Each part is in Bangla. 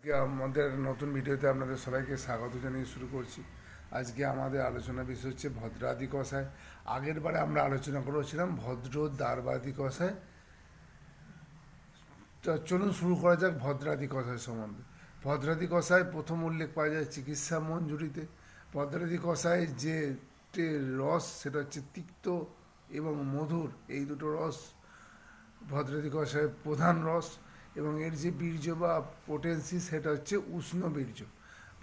আমাদের নতুন ভিডিওতে আপনাদের সবাইকে স্বাগত জানিয়ে শুরু করছি। আজকে আমাদের আলোচনা বিষয় হচ্ছে ভদ্রাদি কষায়। আগের বারে আমরা আলোচনা করেছিলাম ভদ্র দ্বারবাদী কষায়। তো চলুন শুরু করা যাক ভদ্রাদি কষায় সম্বন্ধে। ভদ্রাদি কষায় প্রথম উল্লেখ পাওয়া যায় চিকিৎসা মঞ্জুরিতে। ভদ্রাদি কষায় যে রস সেটা হচ্ছে তিক্ত এবং মধুর, এই দুটো রস ভদ্রাদি কষায়ের প্রধান রস। এবং এর যে বীর্য বা পোটেন্সি সেটা হচ্ছে উষ্ণ বীর্য।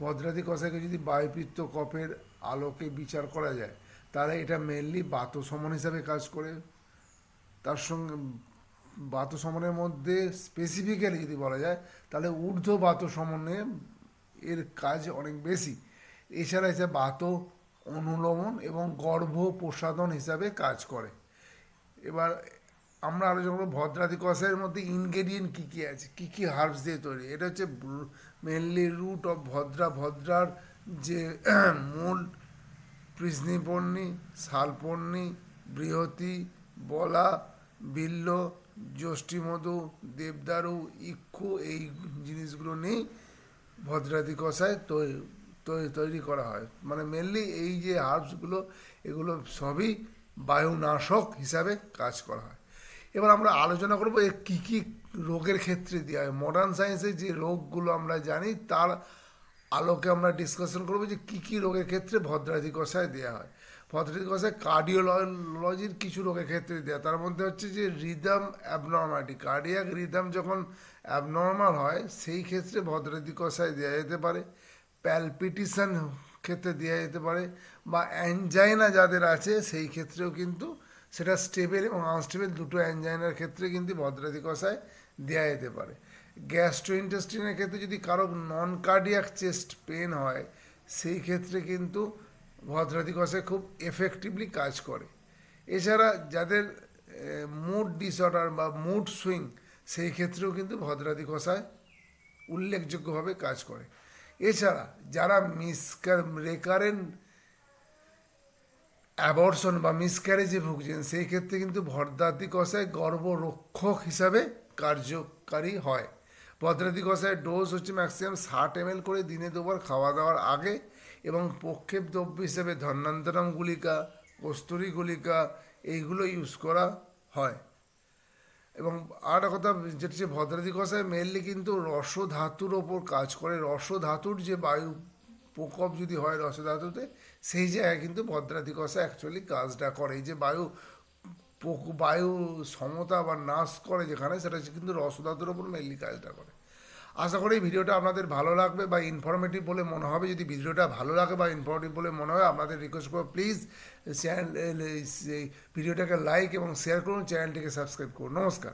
ভদ্রাদি কষায়কে যদি বায়ুপিত্ত কফের আলোকে বিচার করা যায় তাহলে এটা মেনলি বাতসমন হিসাবে কাজ করে। তার সঙ্গে বাতসমনের মধ্যে স্পেসিফিক্যালি যদি বলা যায় তাহলে ঊর্ধ্ব বাতসমনে এর কাজ অনেক বেশি। এছাড়া এসে বাত অনুলোমন এবং গর্ভ প্রসাধন হিসাবে কাজ করে। এবার আমরা আলোচনা করবো ভদ্রাদি কষায়ের মধ্যে ইনগ্রেডিয়েন্ট কী কী আছে, কী কী হার্বস দিয়ে তৈরি। এটা হচ্ছে মেনলি রুট অফ ভদ্রার যে মূল কৃষ্ণিপর্ণী, শালপর্ণী, বৃহতি, বলা, বিল্ল, যষ্টিমধু, দেবদারু, ইক্ষু, এই জিনিসগুলো নিয়েই ভদ্রাদি কষায় তৈরি করা হয়। মানে মেনলি এই যে হার্বসগুলো এগুলো সবই বায়ুনাশক হিসাবে কাজ করা হয়। এবার আমরা আলোচনা করবো এর কী কী রোগের ক্ষেত্রে দেওয়া হয়। মডার্ন সায়েন্সে যে রোগগুলো আমরা জানি তার আলোকে আমরা ডিসকাশন করবো যে কী কী রোগের ক্ষেত্রে ভদ্রাদি কষায় দেওয়া হয়। ভদ্রাদি কষায় কার্ডিওলজির কিছু রোগের ক্ষেত্রে দেওয়া, তার মধ্যে হচ্ছে যে রিদম অ্যাবনর্মালিটি, কার্ডিয়াক রিদম যখন অ্যাবনর্মাল হয় সেই ক্ষেত্রে ভদ্রাদি কষায় দেওয়া যেতে পারে। প্যালপিটেশন ক্ষেত্রে দেওয়া যেতে পারে, বা অ্যানজাইনা যাদের আছে সেই ক্ষেত্রেও কিন্তু সেটা স্টেবল এবং আনস্টেবল দুটো অ্যানজাইনার ক্ষেত্রে কিন্তু ভদ্রাদি কষায় দেওয়া যেতে পারে। গ্যাস্ট্রোইন্টেস্টিনের ক্ষেত্রে যদি কারো নন কার্ডিয়াক চেস্ট পেন হয় সেই ক্ষেত্রে কিন্তু ভদ্রাদি কষায় খুব এফেক্টিভলি কাজ করে। এছাড়া যাদের মুড ডিসঅর্ডার বা মুড সুইং সেই ক্ষেত্রেও কিন্তু ভদ্রাদি কষায় উল্লেখযোগ্যভাবে কাজ করে। এছাড়া যারা রেকারেন্ট অ্যাবর্শন বা মিসক্যারেজে ভুগছেন সেই ক্ষেত্রে কিন্তু ভদ্রাদি কষায় গর্ভরক্ষক হিসাবে কার্যকারী হয়। ভদ্রাদি কষায় ডোজ হচ্ছে ম্যাক্সিমাম 60 ml করে দিনে দুবার খাওয়া দাওয়ার আগে, এবং প্রক্ষেপ দ্রব্য হিসেবে ধন্যান্তরম গুলিকা, কস্তুরী গুলিকা এইগুলো ইউজ করা হয়। এবং আর একটা কথা যেটা হচ্ছে ভদ্রাদি কষায় মেনলি কিন্তু রসধাতুর ওপর কাজ করে। রসধাতুর যে বায়ু প্রকোপ যদি হয় রসধাতুতে, সেই জায়গায় কিন্তু ভদ্রাদি কষায় অ্যাকচুয়ালি কাজটা করে। এই যে বায়ু সমতা বা নাশ করে যেখানে, সেটা কিন্তু রসধাতুর ওপর মেনলি কাজটা করে। আশা করি এই ভিডিওটা আপনাদের ভালো লাগবে বা ইনফরমেটিভ বলে মনে হবে। যদি ভিডিওটা ভালো লাগে বা ইনফরমেটিভ বলে মনে হয় আপনাদের রিকোয়েস্ট করবো প্লিজ ভিডিওটাকে লাইক এবং শেয়ার করুন, চ্যানেলটিকে সাবস্ক্রাইব করুন। নমস্কার।